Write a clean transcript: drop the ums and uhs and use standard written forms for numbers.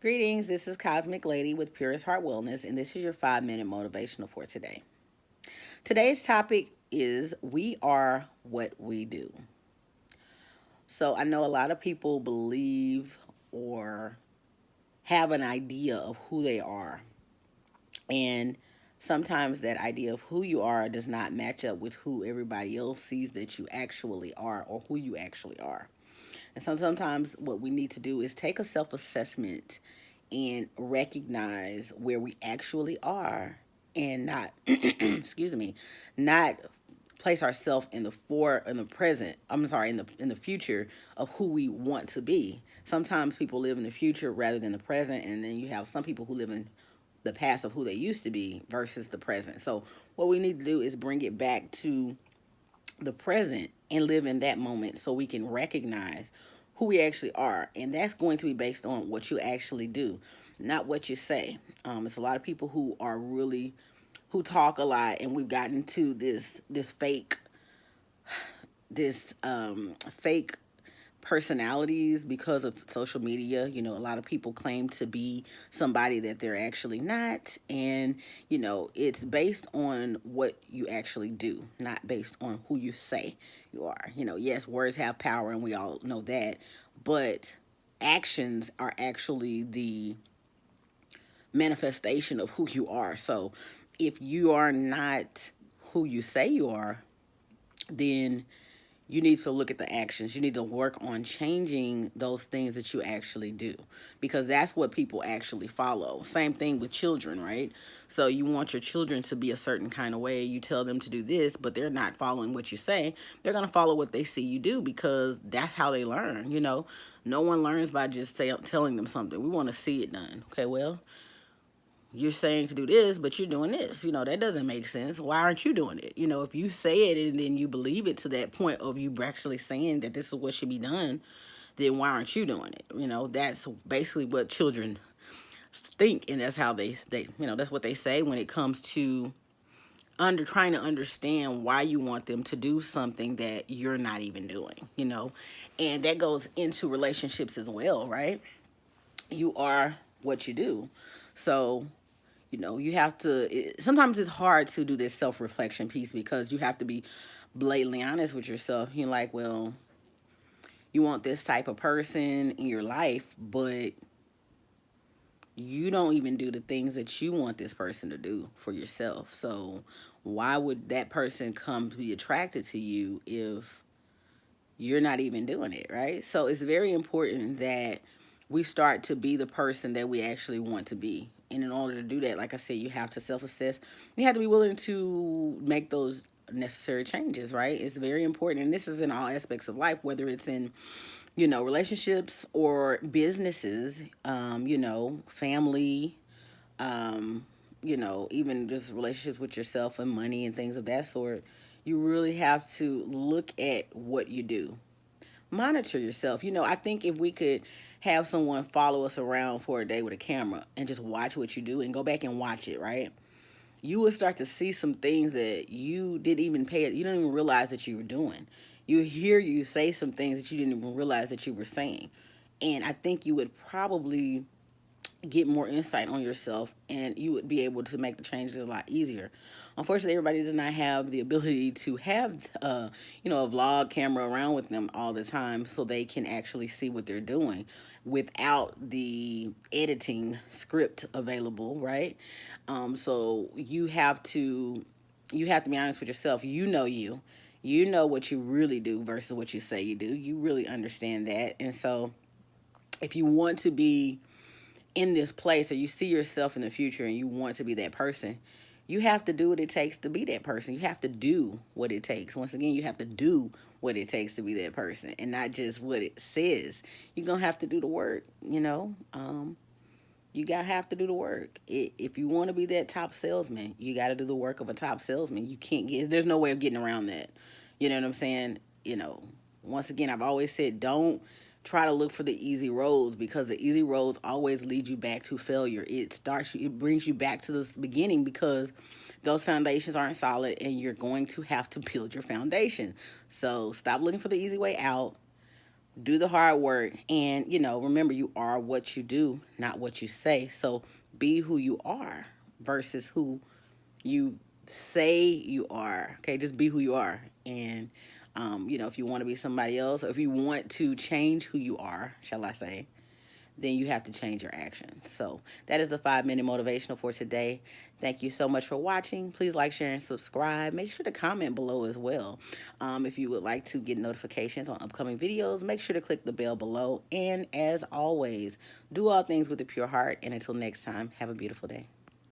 Greetings, this is Cosmic Lady with Purest Heart Wellness, and this is your 5 minute motivational for today. Today's topic is we are what we do. So, I know a lot of people believe or have an idea of who they are, and sometimes that idea of who you are does not match up with who everybody else sees that you actually are or who you actually are. And so sometimes what we need to do is take a self assessment and recognize where we actually are and not excuse me, not place ourselves in the present. I'm sorry, in the future of who we want to be. Sometimes people live in the future rather than the present, and then you have some people who live in the past of who they used to be versus the present. So what we need to do is bring it back to the present and live in that moment so we can recognize who we actually are. And that's going to be based on what you actually do, not what you say. It's a lot of people who are really, who talk a lot, and we've gotten to this fake personalities because of social media. A lot of people claim to be somebody that they're actually not. And, it's based on what you actually do, not based on who you say you are. Yes, words have power, and we all know that. But actions are actually the manifestation of who you are. So if you are not who you say you are, then you need to look at the actions. You need to work on changing those things that you actually do, because that's what people actually follow. Same thing with children, right? So you want your children to be a certain kind of way. You tell them to do this, but they're not following what you say. They're going to follow what they see you do, because that's how they learn. No one learns by just telling them something. We want to see it done. Okay, well, you're saying to do this, but you're doing this. That doesn't make sense. Why aren't you doing it? If you say it and then you believe it to that point of you actually saying that this is what should be done, then why aren't you doing it? That's basically what children think, and that's how they that's what they say when it comes to trying to understand why you want them to do something that you're not even doing. And that goes into relationships as well, right? You are what you do. So you have to, sometimes it's hard to do this self-reflection piece, because you have to be blatantly honest with yourself. You're like, well, you want this type of person in your life, but you don't even do the things that you want this person to do for yourself. So why would that person come to be attracted to you if you're not even doing it, right? So it's very important that we start to be the person that we actually want to be. And in order to do that, like I said, you have to self-assess. You have to be willing to make those necessary changes, right? It's very important. And this is in all aspects of life, whether it's in, relationships or businesses, family, even just relationships with yourself and money and things of that sort. You really have to look at what you do. Monitor yourself. I think if we could have someone follow us around for a day with a camera and just watch what you do and go back and watch it, right? You would start to see some things that you didn't even realize that you were doing. You hear you say some things that you didn't even realize that you were saying. And I think you would probably get more insight on yourself, and you would be able to make the changes a lot easier. Unfortunately, everybody does not have the ability to have a vlog camera around with them all the time, so they can actually see what they're doing without the editing script available, right? So you have to be honest with yourself. You know what you really do versus what you say you do. You really understand that. And so if you want to be in this place, or you see yourself in the future and you want to be that person, you have to do what it takes to be that person. You have to do what it takes. Once again, you have to do what it takes to be that person, and not just what it says. You're going to have to do the work. You got to have to do the work. If you want to be that top salesman, you got to do the work of a top salesman. There's no way of getting around that. You know what I'm saying? Once again, I've always said, don't try to look for the easy roads, because the easy roads always lead you back to failure. It brings you back to the beginning, because those foundations aren't solid, and you're going to have to build your foundation. So stop looking for the easy way out. do the hard work, and remember, you are what you do, not what you say. So be who you are versus who you say you are. Okay, just be who you are. And if you want to be somebody else, or if you want to change who you are, shall I say, then you have to change your actions. So that is the 5 minute motivational for today. Thank you so much for watching. Please like, share, and subscribe. Make sure to comment below as well. If you would like to get notifications on upcoming videos, make sure to click the bell below. And as always, do all things with a pure heart. And until next time, have a beautiful day.